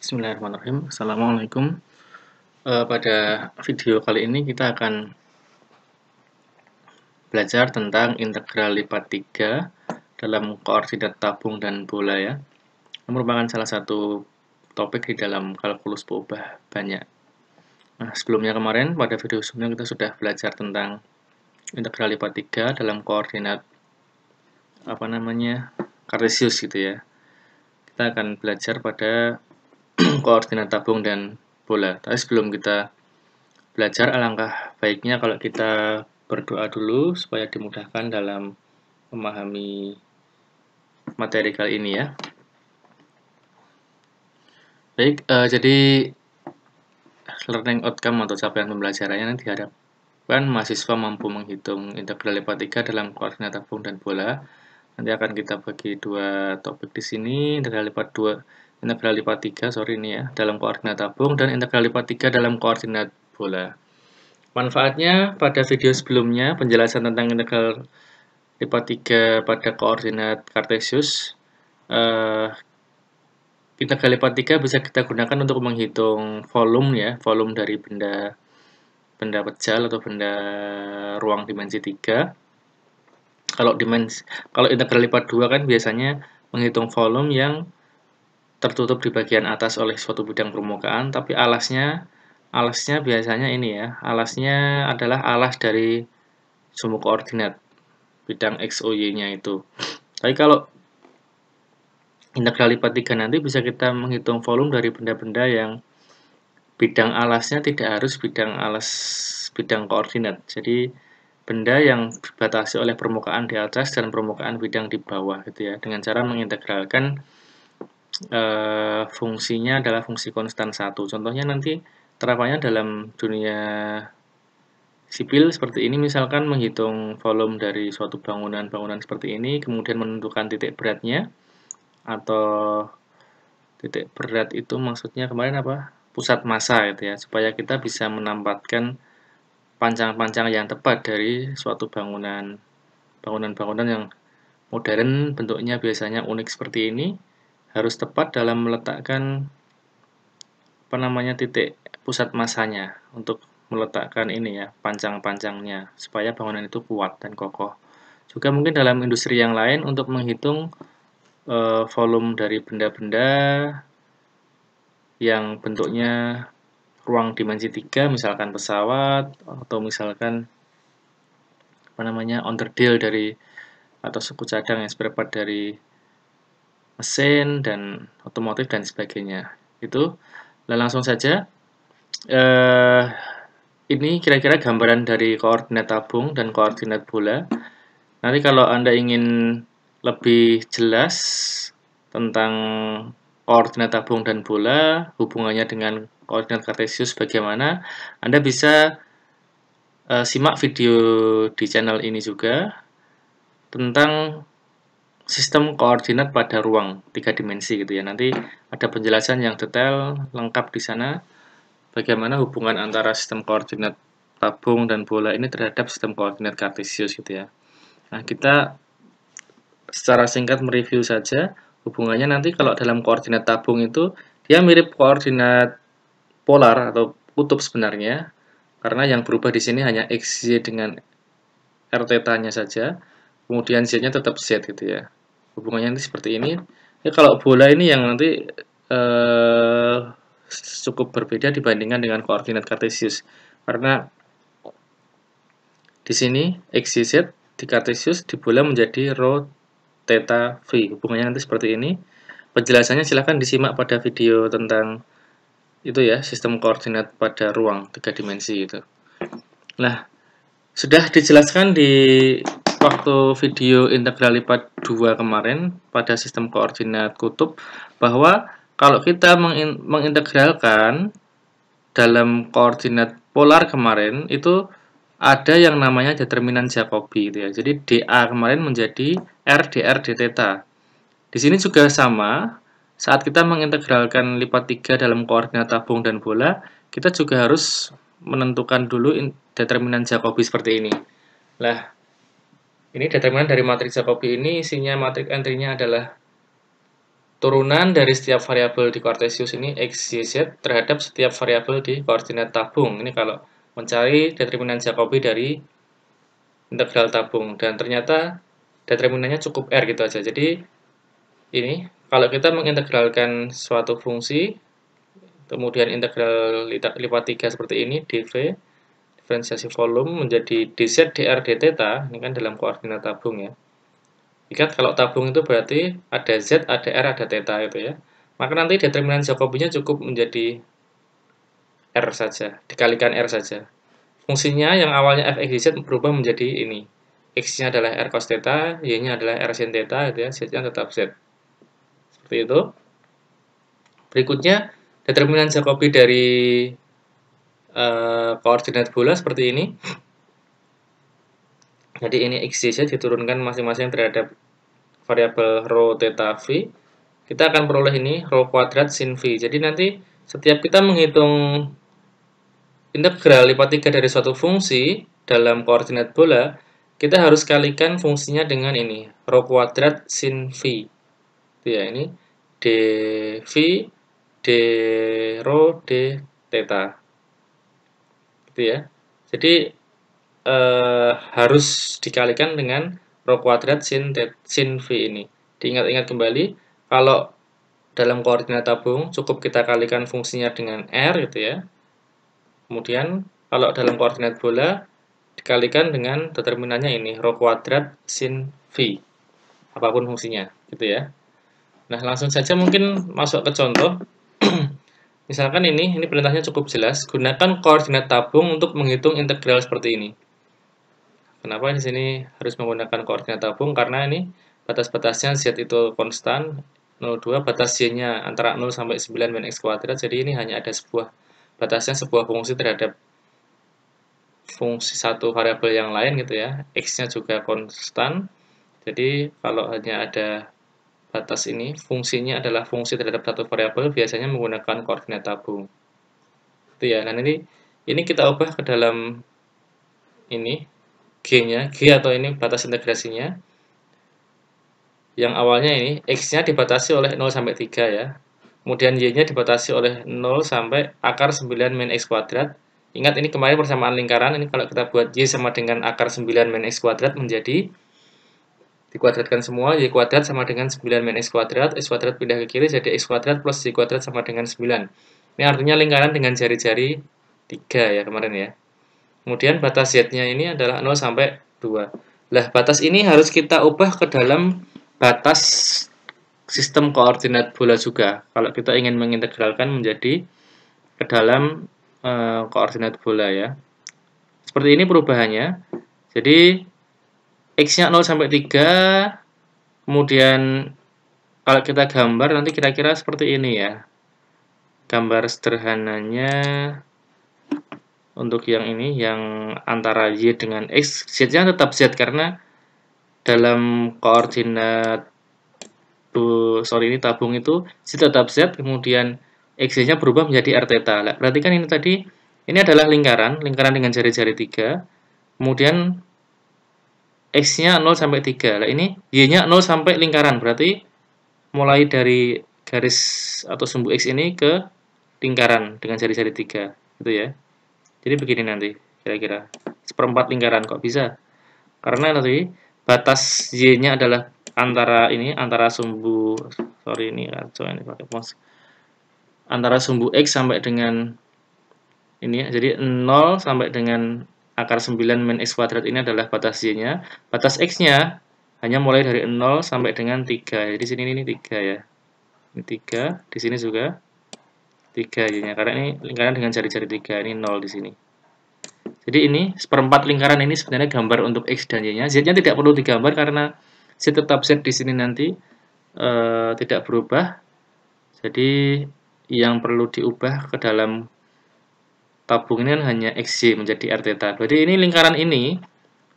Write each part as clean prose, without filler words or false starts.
Bismillahirrahmanirrahim. Assalamualaikum. Pada video kali ini kita akan belajar tentang integral lipat 3 dalam koordinat tabung dan bola ya. Ini merupakan salah satu topik di dalam kalkulus berubah banyak. Nah, sebelumnya kemarin pada video sebelumnya kita sudah belajar tentang integral lipat 3 dalam koordinat kartesius gitu ya. Kita akan belajar pada koordinat tabung dan bola. Tapi sebelum kita belajar, alangkah baiknya kalau kita berdoa dulu supaya dimudahkan dalam memahami materi kali ini ya. Baik, jadi learning outcome atau capaian pembelajarannya nanti diharapkan mahasiswa mampu menghitung integral lipat 3 dalam koordinat tabung dan bola. Nanti akan kita bagi dua topik di sini, integral lipat 3 ini ya, dalam koordinat tabung dan integral lipat 3 dalam koordinat bola. Manfaatnya pada video sebelumnya, penjelasan tentang integral lipat 3 pada koordinat kartesius. Integral lipat 3 bisa kita gunakan untuk menghitung volume ya, volume dari benda pejal atau benda ruang dimensi 3. Kalau integral lipat 2 kan biasanya menghitung volume yang tertutup di bagian atas oleh suatu bidang permukaan, tapi alasnya biasanya ini ya, alasnya adalah alas dari sumbu koordinat bidang x, y, y-nya itu. Tapi kalau integral lipat 3 nanti bisa kita menghitung volume dari benda-benda yang bidang alasnya tidak harus bidang koordinat. Jadi benda yang dibatasi oleh permukaan di atas dan permukaan bidang di bawah gitu ya. Dengan cara mengintegralkan fungsinya adalah fungsi konstan 1. Contohnya nanti terapannya dalam dunia sipil seperti ini, misalkan menghitung volume dari suatu bangunan seperti ini, kemudian menentukan titik beratnya, atau titik berat itu maksudnya kemarin apa? Pusat massa gitu ya, supaya kita bisa menempatkan pancang-pancang yang tepat dari suatu bangunan yang modern, bentuknya biasanya unik seperti ini, harus tepat dalam meletakkan titik pusat massanya untuk meletakkan ini ya, pancang-pancangnya supaya bangunan itu kuat dan kokoh. Juga mungkin dalam industri yang lain untuk menghitung volume dari benda-benda yang bentuknya ruang dimensi 3, misalkan pesawat atau misalkan onderdil dari atau suku cadang yang seperempat dari mesin dan otomotif dan sebagainya. Itu. Dan langsung saja, ini kira-kira gambaran dari koordinat tabung dan koordinat bola. Nanti kalau Anda ingin lebih jelas tentang koordinat tabung dan bola, hubungannya dengan koordinat kartesius bagaimana, Anda bisa simak video di channel ini juga tentang sistem koordinat pada ruang 3 dimensi gitu ya. Nanti ada penjelasan yang detail lengkap di sana bagaimana hubungan antara sistem koordinat tabung dan bola ini terhadap sistem koordinat kartesius gitu ya. Nah, kita secara singkat mereview saja hubungannya. Nanti kalau dalam koordinat tabung itu dia mirip koordinat polar atau kutub sebenarnya, karena yang berubah di sini hanya x, y dengan r theta-nya saja, kemudian z-nya tetap z gitu ya. Hubungannya nanti seperti ini. Ya, kalau bola ini yang nanti cukup berbeda dibandingkan dengan koordinat kartesius, karena di sini x, y, z di kartesius di bola menjadi rho theta v. Hubungannya nanti seperti ini. Penjelasannya silahkan disimak pada video tentang itu ya, sistem koordinat pada ruang 3 dimensi itu. Nah, sudah dijelaskan di waktu video integral lipat 2 kemarin pada sistem koordinat kutub bahwa kalau kita mengintegralkan dalam koordinat polar kemarin itu ada yang namanya determinan Jacobi gitu ya. Jadi dA kemarin menjadi r dr d theta. Di sini juga sama, saat kita mengintegralkan lipat 3 dalam koordinat tabung dan bola, kita juga harus menentukan dulu determinan Jacobi seperti ini. Nah, ini determinan dari matriks Jacobi ini isinya matriks entry-nya adalah turunan dari setiap variabel di Cartesius ini x, y, z terhadap setiap variabel di koordinat tabung. Ini kalau mencari determinan Jacobi dari integral tabung, dan ternyata determinannya cukup R gitu aja. Jadi ini kalau kita mengintegralkan suatu fungsi, kemudian integral lipat 3 seperti ini, dv, diferensiasi volume menjadi dz dr dθ, ini kan dalam koordinat tabung ya. Ingat kalau tabung itu berarti ada z, ada r, ada theta itu ya. Maka nanti determinan Jacobinya cukup menjadi r saja, dikalikan r saja. Fungsinya yang awalnya f(x), y(z) berubah menjadi ini. X-nya adalah r cos theta, y-nya adalah r sin theta, gitu ya. Z-nya tetap z. Seperti itu. Berikutnya, determinan Jacobi dari koordinat bola seperti ini. Jadi ini x, y, z diturunkan masing-masing terhadap variabel rho, theta, v. Kita akan peroleh ini rho kuadrat sin v. Jadi nanti setiap kita menghitung integral lipat 3 dari suatu fungsi dalam koordinat bola, kita harus kalikan fungsinya dengan ini, rho kuadrat sin v. Itu ya, ini dv, d rho, d theta. Gitu ya. Jadi harus dikalikan dengan rho kuadrat sin v ini. Diingat-ingat kembali, kalau dalam koordinat tabung cukup kita kalikan fungsinya dengan r gitu ya. Kemudian kalau dalam koordinat bola dikalikan dengan determinannya ini, rho kuadrat sin v. Apapun fungsinya, gitu ya. Nah, langsung saja mungkin masuk ke contoh. Misalkan ini perintahnya cukup jelas, gunakan koordinat tabung untuk menghitung integral seperti ini. Kenapa di sini harus menggunakan koordinat tabung? Karena ini batas-batasnya z itu konstan, 0,2, batas y-nya antara 0 sampai 9 min x kuadrat, jadi ini hanya ada batasnya sebuah fungsi terhadap fungsi satu variabel yang lain gitu ya. X-nya juga konstan, jadi kalau hanya ada batas ini, fungsinya adalah fungsi terhadap satu variabel, biasanya menggunakan koordinat tabung. Itu ya. Dan ini kita ubah ke dalam ini G-nya, G atau ini batas integrasinya. Yang awalnya ini, X-nya dibatasi oleh 0 sampai 3 ya. Kemudian Y-nya dibatasi oleh 0 sampai akar 9 min X kuadrat. Ingat ini kemarin persamaan lingkaran, ini kalau kita buat Y sama dengan akar 9 min X kuadrat menjadi, dikuadratkan semua, Y kuadrat sama dengan 9 min X kuadrat pindah ke kiri jadi X kuadrat plus Y kuadrat sama dengan 9. Ini artinya lingkaran dengan jari-jari 3 ya kemarin ya. Kemudian batas Z-nya ini adalah 0 sampai 2. Lah, batas ini harus kita ubah ke dalam batas sistem koordinat bola juga. Kalau kita ingin mengintegralkan menjadi ke dalam koordinat bola ya. Seperti ini perubahannya. Jadi, X-nya 0 sampai 3, kemudian kalau kita gambar nanti kira-kira seperti ini ya. Gambar sederhananya untuk yang ini, yang antara Y dengan X, Z-nya tetap Z karena dalam koordinat tabung itu Z tetap Z, kemudian X-nya berubah menjadi R theta. Nah, berarti kan ini tadi, ini adalah lingkaran dengan jari-jari 3, kemudian X-nya 0 sampai 3. Nah, ini Y-nya 0 sampai lingkaran, berarti mulai dari garis atau sumbu X ini ke lingkaran dengan jari-jari 3, gitu ya. Jadi begini nanti, kira-kira. Seperempat lingkaran, kok bisa? Karena nanti batas Y-nya adalah antara sumbu, ini pakai mouse. Antara sumbu X sampai dengan ini, jadi 0 sampai dengan akar 9 min X kuadrat ini adalah batas Y-nya. Batas X-nya hanya mulai dari 0 sampai dengan 3. Jadi sini ini 3 ya. Ini 3, di sini juga 3 Y-nya, karena ini lingkaran dengan jari-jari 3, ini 0 di sini. Jadi ini seperempat lingkaran ini sebenarnya gambar untuk X dan Y-nya. Z-nya tidak perlu digambar karena Z tetap Z di sini nanti tidak berubah. Jadi yang perlu diubah ke dalam tabung ini hanya XY menjadi R theta. Jadi ini lingkaran ini,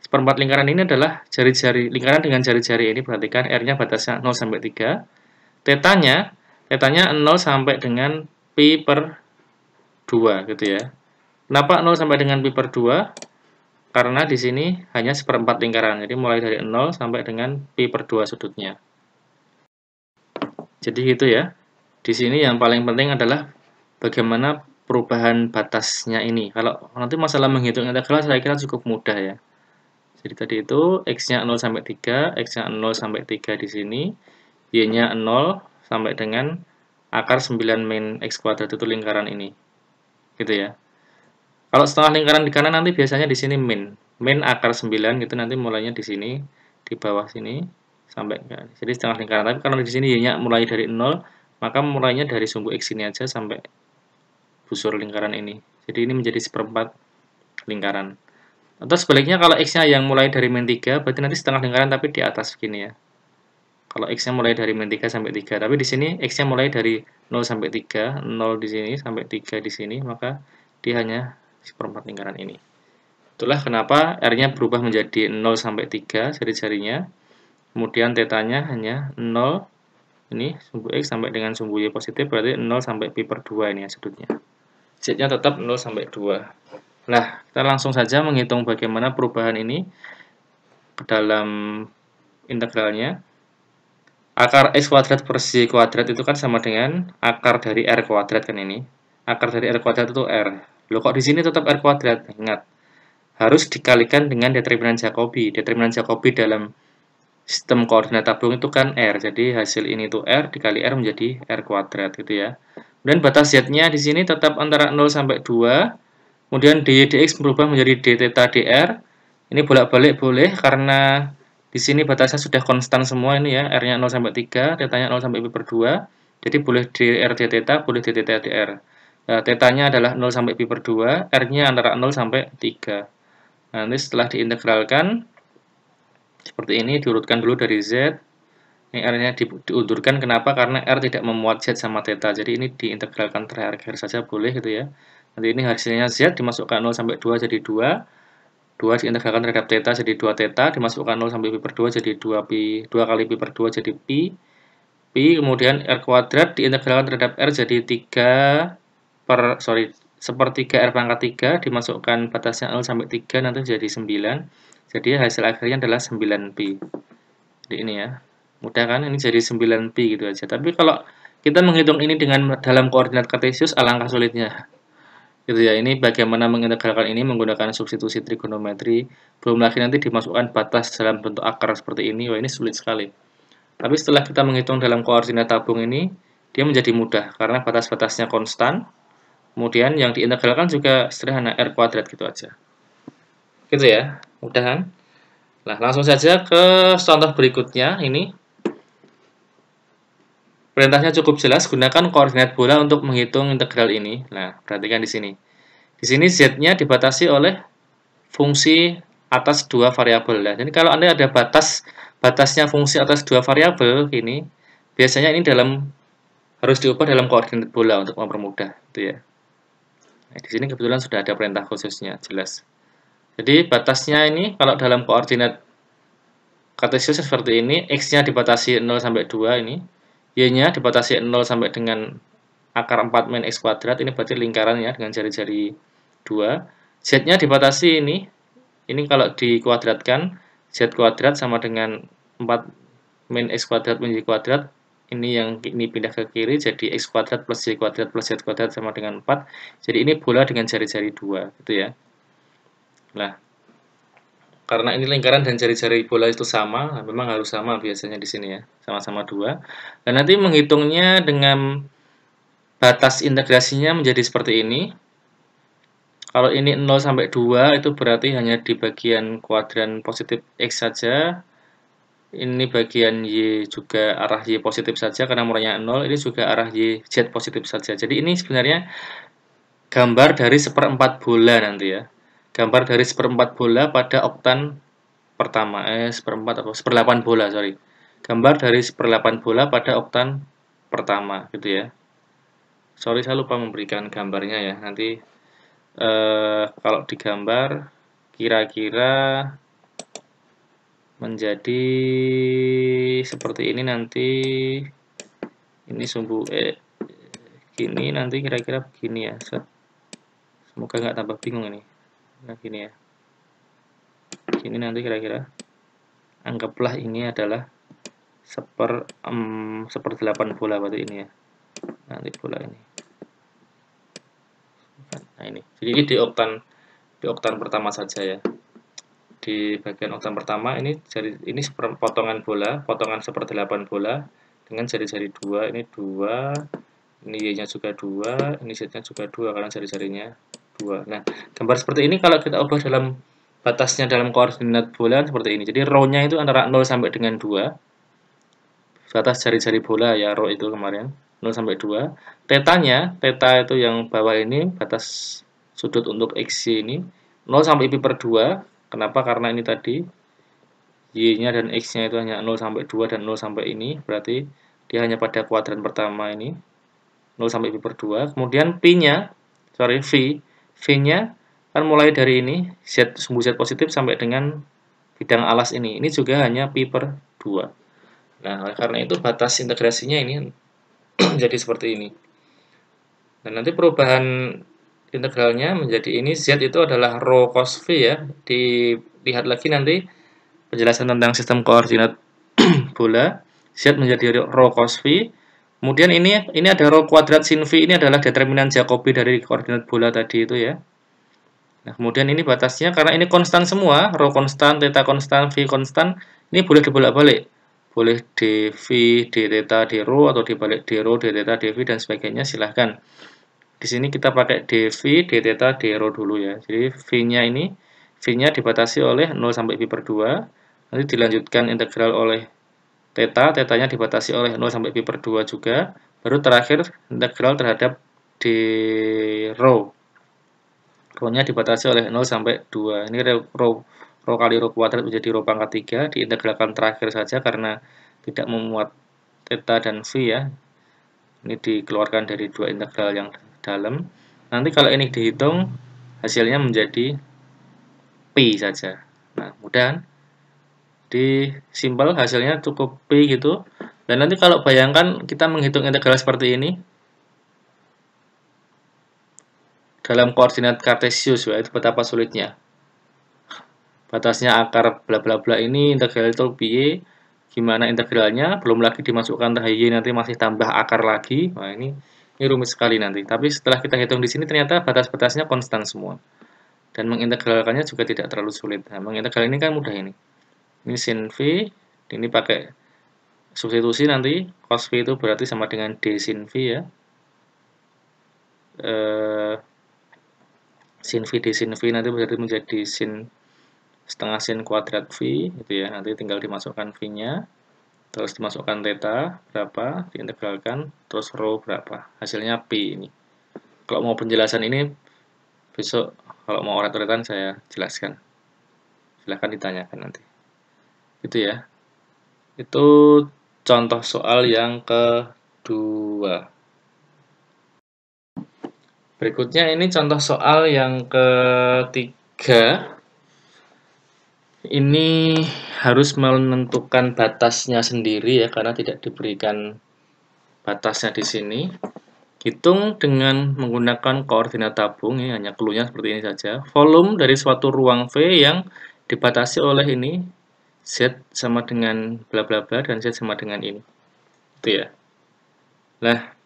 seperempat lingkaran ini adalah jari-jari, lingkaran dengan jari-jari ini, perhatikan R-nya batasnya 0 sampai 3. Tetanya 0 sampai dengan pi per 2 gitu ya. Kenapa 0 sampai dengan pi per 2? Karena di sini hanya seperempat lingkaran. Jadi mulai dari 0 sampai dengan pi per 2 sudutnya. Jadi gitu ya. Di sini yang paling penting adalah bagaimana perubahan batasnya ini. Kalau nanti masalah menghitung integral saya kira cukup mudah ya. Jadi tadi itu x-nya 0 sampai 3, x-nya 0 sampai 3 di sini, y-nya 0 sampai dengan akar 9 min x kuadrat itu lingkaran ini. Gitu ya. Kalau setengah lingkaran di kanan nanti biasanya di sini min. Min akar 9 gitu nanti mulainya di sini, di bawah sini sampai jadi setengah lingkaran. Tapi kalau di sini y-nya mulai dari 0, maka mulainya dari sumbu x ini aja sampai busur lingkaran ini. Jadi ini menjadi seperempat lingkaran. Atau sebaliknya kalau x-nya yang mulai dari min 3, berarti nanti setengah lingkaran tapi di atas begini ya. Kalau x-nya mulai dari min 3 sampai 3, tapi di sini x-nya mulai dari 0 sampai 3, 0 di sini sampai 3 di sini, maka dia hanya seperempat lingkaran ini. Itulah kenapa R-nya berubah menjadi 0 sampai 3 jari-jarinya. Kemudian θ-nya hanya 0 ini sumbu x sampai dengan sumbu y positif berarti 0 sampai pi per 2 ini ya sudutnya. Z-nya tetap 0 sampai 2. Nah, kita langsung saja menghitung bagaimana perubahan ini ke dalam integralnya. Akar x kuadrat per y kuadrat itu kan sama dengan akar dari r kuadrat kan ini. Akar dari r kuadrat itu r. Loh kok di sini tetap r kuadrat? Ingat, harus dikalikan dengan determinan Jacobi. Determinan Jacobi dalam sistem koordinat tabung itu kan R. Jadi hasil ini tuh R dikali R menjadi R kuadrat gitu ya. Dan batas Z-nya di sini tetap antara 0 sampai 2. Kemudian dy dx berubah menjadi d theta dr. Ini bolak-balik boleh karena di sini batasnya sudah konstan semua ini ya. R-nya 0 sampai 3, θ-nya 0 sampai pi per 2. Jadi boleh dr d theta, boleh d theta dr. Nah, θ-nya adalah 0 sampai pi per 2, R-nya antara 0 sampai 3. Nah, nanti setelah diintegralkan seperti ini, diurutkan dulu dari Z. Ini R-nya diundurkan, kenapa? Karena R tidak memuat Z sama θ. Jadi ini diintegralkan terakhir saja boleh gitu ya. Nanti ini hasilnya Z dimasukkan 0 sampai 2 jadi 2. 2 diintegralkan terhadap θ jadi 2 θ, dimasukkan 0 sampai pi per 2 jadi 2 kali pi per 2 jadi pi. Pi, kemudian R kuadrat diintegralkan terhadap R jadi 1/3 R pangkat 3, dimasukkan batasnya 0 sampai 3 nanti jadi 9. Jadi hasil akhirnya adalah 9pi. Jadi ini ya. Mudah kan? Ini jadi 9pi gitu aja. Tapi kalau kita menghitung ini dengan dalam koordinat kartesius alangkah sulitnya. Gitu ya. Ini bagaimana mengintegralkan ini menggunakan substitusi trigonometri. Belum lagi nanti dimasukkan batas dalam bentuk akar seperti ini. Wah, ini sulit sekali. Tapi setelah kita menghitung dalam koordinat tabung ini, dia menjadi mudah karena batas-batasnya konstan. Kemudian yang diintegralkan juga sederhana, R kuadrat gitu aja. Gitu ya, mudah kan? Nah, langsung saja ke contoh berikutnya. Ini perintahnya cukup jelas, gunakan koordinat bola untuk menghitung integral ini. Nah, perhatikan di sini. Di sini Z-nya dibatasi oleh fungsi atas dua variabel. Nah, jadi kalau Anda ada batasnya fungsi atas dua variabel ini, biasanya ini harus diubah dalam koordinat bola untuk mempermudah, gitu ya. Nah, di sini kebetulan sudah ada perintah khususnya, jelas. Jadi batasnya ini kalau dalam koordinat kartesius seperti ini, x-nya dibatasi 0 sampai 2 ini, y-nya dibatasi 0 sampai dengan akar 4 min x kuadrat, ini berarti lingkaran ya dengan jari-jari 2. Z-nya dibatasi ini kalau dikuadratkan, z kuadrat sama dengan 4 min x kuadrat min y kuadrat, ini yang ini pindah ke kiri jadi x kuadrat plus y kuadrat plus z kuadrat sama dengan 4. Jadi ini bola dengan jari-jari 2 gitu ya. Nah, karena ini lingkaran dan jari-jari bola itu sama, memang harus sama biasanya di sini ya, sama-sama 2. Dan nanti menghitungnya dengan batas integrasinya menjadi seperti ini. Kalau ini 0 sampai 2 itu berarti hanya di bagian kuadran positif X saja. Ini bagian Y juga arah Y positif saja karena mulainya 0, ini juga arah Y Z positif saja. Jadi ini sebenarnya gambar dari seperempat bola nanti ya. Gambar dari seperempat bola pada oktan pertama, seperlapan bola, sorry. Gambar dari seperlapan bola pada oktan pertama, gitu ya. Sorry, saya lupa memberikan gambarnya ya. Nanti kalau digambar, kira-kira menjadi seperti ini nanti. Ini sumbu gini nanti kira-kira begini ya. Semoga nggak tambah bingung ini. Nah, gini ya. Gini nanti kira-kira. Anggaplah ini adalah 1/8 bola berarti ini ya. Nanti bola ini. Nah ini. Jadi ini di oktan pertama saja ya. Di bagian oktan pertama ini potongan bola, potongan 1/8 bola dengan jari-jari 2, ini 2, ini Y-nya juga 2, ini Z-nya juga 2 karena jari-jarinya 2. Nah, gambar seperti ini kalau kita ubah dalam batasnya dalam koordinat bola seperti ini. Jadi row-nya itu antara 0 sampai dengan 2. Batas jari-jari bola ya, row itu kemarin 0 sampai 2. Tetanya, teta itu yang bawah ini batas sudut untuk XY ini 0 sampai pi/2. Kenapa? Karena ini tadi Y-nya dan X-nya itu hanya 0 sampai 2 dan 0 sampai ini, berarti dia hanya pada kuadran pertama ini 0 sampai pi/2. Kemudian V-nya kan mulai dari ini sumbu Z positif sampai dengan bidang alas ini. Ini juga hanya pi/2. Nah, oleh karena itu batas integrasinya ini menjadi seperti ini. Dan nanti perubahan integralnya menjadi ini Z itu adalah rho cos V ya. Dilihat lagi nanti penjelasan tentang sistem koordinat bola. Z menjadi rho cos V. Kemudian ini ada rho kuadrat sin V, ini adalah determinan Jacobi dari koordinat bola tadi itu ya. Nah, kemudian ini batasnya karena ini konstan semua, rho konstan, theta konstan, V konstan, ini boleh dibolak-balik. Boleh dV, d theta, d rho atau dibalik d rho, d theta, dV dan sebagainya silahkan. Di sini kita pakai dV, d theta, d rho dulu ya. Jadi V-nya dibatasi oleh 0 sampai pi/2. Nanti dilanjutkan integral oleh tetanya dibatasi oleh 0 sampai pi/2 juga. Baru terakhir integral terhadap d rho. Rho-nya dibatasi oleh 0 sampai 2. Ini rho kali rho kuadrat menjadi rho pangkat 3. Diintegralkan terakhir saja karena tidak memuat theta dan V ya. Ini dikeluarkan dari dua integral yang dalam. Nanti kalau ini dihitung, hasilnya menjadi Pi saja. Nah, mudah di simpel hasilnya cukup Pi gitu. Dan nanti kalau bayangkan kita menghitung integral seperti ini dalam koordinat kartesius ya, itu betapa sulitnya. Batasnya akar bla bla bla ini integral itu pi, gimana integralnya, belum lagi dimasukkan y nanti masih tambah akar lagi. Nah, ini rumit sekali nanti. Tapi setelah kita hitung di sini ternyata batas-batasnya konstan semua. Dan mengintegralkannya juga tidak terlalu sulit. Nah, mengintegral ini kan mudah ini. Ini sin V, ini pakai substitusi nanti cos V itu berarti sama dengan d sin V ya. Sin V d sin V nanti berarti menjadi sin setengah sin kuadrat V gitu ya. Nanti tinggal dimasukkan V-nya, terus dimasukkan theta berapa, diintegralkan, terus rho berapa. Hasilnya pi ini. Kalau mau penjelasan ini besok kalau mau oret-oretan saya jelaskan. Silahkan ditanyakan nanti. Itu ya. Itu contoh soal yang kedua. Berikutnya ini contoh soal yang ketiga. Ini harus menentukan batasnya sendiri ya, karena tidak diberikan batasnya di sini. Hitung dengan menggunakan koordinat tabung, ini hanya clue-nya seperti ini saja. Volume dari suatu ruang V yang dibatasi oleh ini, Z sama dengan bla bla bla dan Z sama dengan ini. Itu ya. Nah,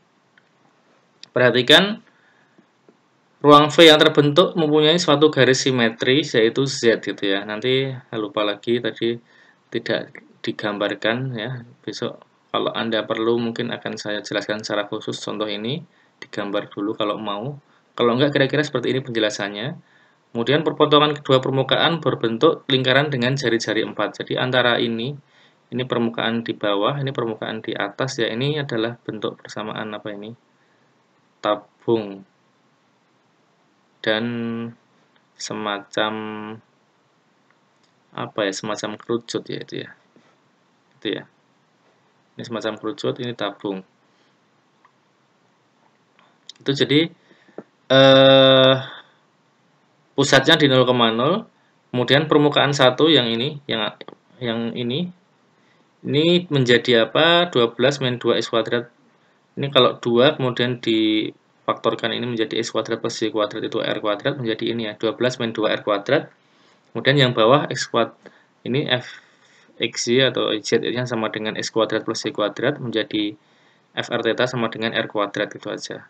perhatikan ruang V yang terbentuk mempunyai suatu garis simetri yaitu Z gitu ya. Nanti lupa lagi tadi tidak digambarkan ya. Besok kalau Anda perlu mungkin akan saya jelaskan secara khusus contoh ini, digambar dulu kalau mau. Kalau enggak kira-kira seperti ini penjelasannya. Kemudian perpotongan kedua permukaan berbentuk lingkaran dengan jari-jari 4. Jadi antara ini permukaan di bawah, ini permukaan di atas ya. Ini adalah bentuk persamaan apa ini? Tabung dan semacam apa ya, semacam kerucut ya itu ya. Itu ya. Ini semacam kerucut, ini tabung. Itu jadi pusatnya di 0,0, kemudian permukaan 1 yang ini, yang ini menjadi apa? 12 min 2x kuadrat. Ini kalau 2 kemudian difaktorkan ini menjadi x kuadrat plus y kuadrat itu r kuadrat menjadi ini ya, 12 min 2r kuadrat. Kemudian yang bawah x kuadrat ini XY atau Z-nya sama dengan X kuadrat plus Y kuadrat, menjadi FR theta sama dengan R kuadrat, itu aja.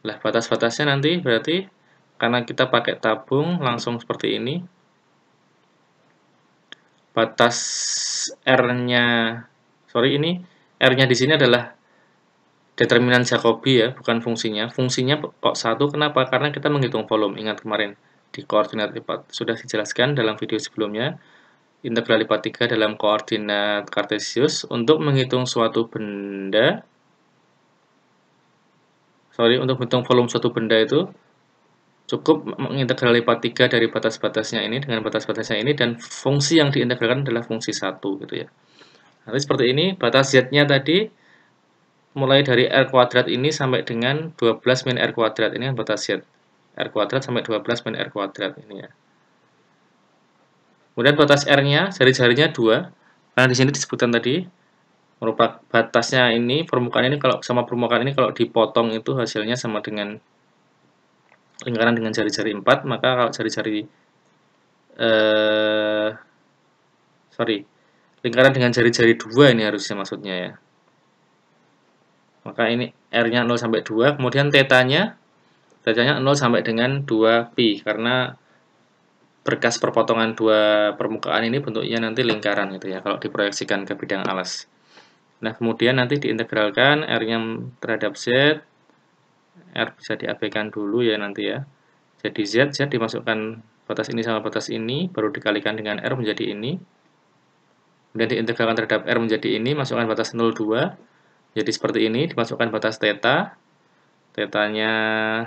Nah, batas-batasnya nanti berarti karena kita pakai tabung langsung seperti ini. Batas R-nya, sorry ini R-nya di sini adalah determinan Jacobi ya, bukan fungsinya. Fungsinya kok 1, kenapa? Karena kita menghitung volume. Ingat kemarin di koordinat lipat sudah dijelaskan dalam video sebelumnya. Integral lipat 3 dalam koordinat kartesius untuk menghitung suatu benda, untuk menghitung volume suatu benda itu cukup mengintegral lipat 3 dari batas-batasnya ini dengan batas-batasnya ini, dan fungsi yang diintegralkan adalah fungsi 1 gitu ya. Nanti seperti ini, batas Z-nya tadi mulai dari R kuadrat ini sampai dengan 12 min R kuadrat, ini kan batas Z. R kuadrat sampai 12 min R kuadrat ini ya. Kemudian batas R-nya, jari-jarinya 2. Karena di sini disebutkan tadi, merupakan batasnya ini, permukaan ini kalau sama permukaan ini kalau dipotong itu hasilnya sama dengan lingkaran dengan jari-jari 4, maka kalau jari-jari lingkaran dengan jari-jari 2 ini harusnya maksudnya ya. Maka ini R-nya 0 sampai 2, kemudian tetanya 0 sampai dengan 2pi, karena berkas perpotongan dua permukaan ini bentuknya nanti lingkaran gitu ya, kalau diproyeksikan ke bidang alas. Nah, kemudian nanti diintegralkan R-nya terhadap Z, R bisa diabaikan dulu ya nanti ya. Jadi Z dimasukkan batas ini sama batas ini, baru dikalikan dengan R menjadi ini. Kemudian diintegralkan terhadap R menjadi ini, masukkan batas 0,2. Jadi seperti ini, dimasukkan batas theta. Tetanya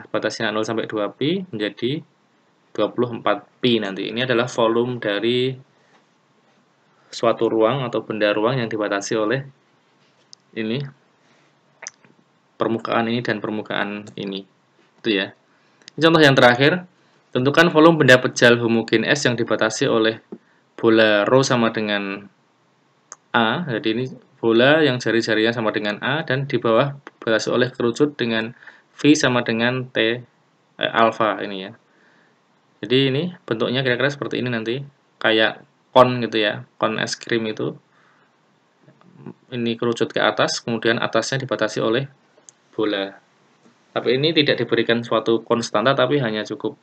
batasnya 0 sampai 2pi menjadi 24pi nanti. Ini adalah volume dari suatu ruang atau benda ruang yang dibatasi oleh ini, permukaan ini dan permukaan ini. Itu ya. Ini contoh yang terakhir. Tentukan volume benda pejal homogen S yang dibatasi oleh bola ρ sama dengan A. Jadi ini bola yang jari-jarinya sama dengan A, dan di bawah dibatasi oleh kerucut dengan V sama dengan T alfa ini ya. Jadi ini bentuknya kira-kira seperti ini nanti, kayak kon gitu ya, kon es krim itu. Ini kerucut ke atas, kemudian atasnya dibatasi oleh bola. Tapi ini tidak diberikan suatu konstanta, tapi hanya cukup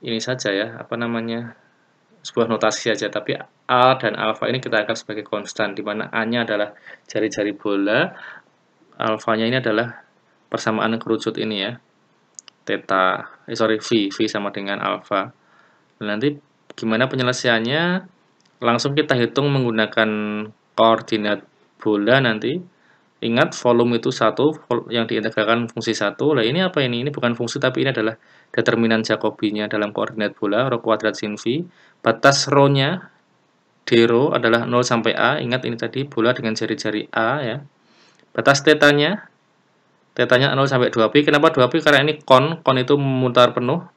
ini saja ya, apa namanya, sebuah notasi saja. Tapi A dan alfa ini kita anggap sebagai konstan, di mana A-nya adalah jari-jari bola, alfanya ini adalah persamaan kerucut ini ya, theta, V sama dengan alfa. Nanti gimana penyelesaiannya? Langsung kita hitung menggunakan koordinat bola nanti. Ingat volume itu 1, yang diintegralkan fungsi 1. Lah ini apa ini? Ini bukan fungsi, tapi ini adalah determinan Jacobinya dalam koordinat bola, ρ kuadrat sin V. Batas ρ-nya d ρ adalah 0 sampai A. Ingat ini tadi bola dengan jari-jari A ya. Batas tetanya 0 sampai 2pi. Kenapa 2pi? Karena ini kon itu memutar penuh.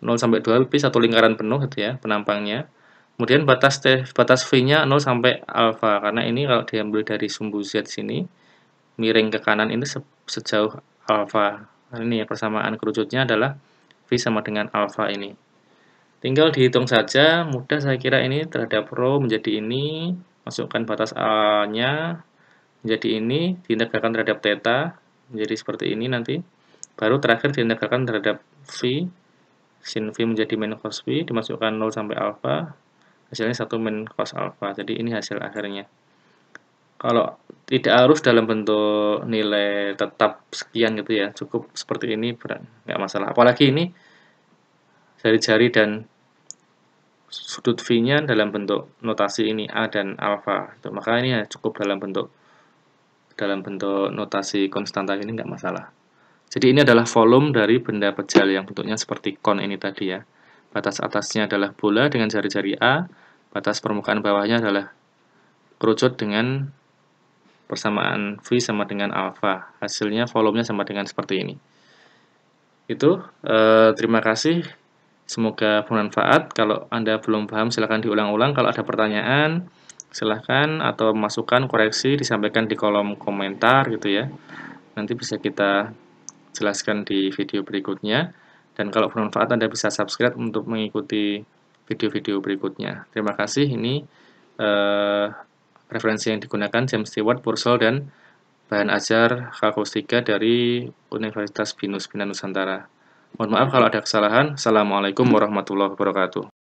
0 sampai 2pi satu lingkaran penuh gitu ya penampangnya. Kemudian batas V-nya 0 sampai alfa, karena ini kalau diambil dari sumbu Z sini miring ke kanan ini sejauh alfa. Nah, ini ya persamaan kerucutnya adalah V sama dengan alfa ini. Tinggal dihitung saja, mudah saya kira ini terhadap ρ menjadi ini, masukkan batas A-nya menjadi ini, diintegralkan terhadap theta menjadi seperti ini nanti. Baru terakhir diintegralkan terhadap V, sin V menjadi min cos V, dimasukkan 0 sampai alfa, hasilnya 1 min cos alfa. Jadi ini hasil akhirnya. Kalau tidak harus dalam bentuk nilai tetap sekian gitu ya, cukup seperti ini nggak masalah. Apalagi ini jari-jari dan sudut V-nya dalam bentuk notasi ini A dan alfa. Maka ini ya cukup dalam bentuk notasi konstanta ini nggak masalah. Jadi ini adalah volume dari benda pejal yang bentuknya seperti kon ini tadi ya. Batas atasnya adalah bola dengan jari-jari A, batas permukaan bawahnya adalah kerucut dengan persamaan V sama dengan alfa. Hasilnya volumenya sama dengan seperti ini. Itu, terima kasih. Semoga bermanfaat. Kalau Anda belum paham silahkan diulang-ulang. Kalau ada pertanyaan silahkan, atau masukan, koreksi disampaikan di kolom komentar gitu ya. Nanti bisa kita jelaskan di video berikutnya. Dan kalau bermanfaat Anda bisa subscribe untuk mengikuti video-video berikutnya. Terima kasih. Ini referensi yang digunakan James Stewart, Purcell, dan bahan ajar K-Akustika dari Universitas Binus Bina Nusantara. Mohon maaf kalau ada kesalahan. Assalamualaikum warahmatullahi wabarakatuh.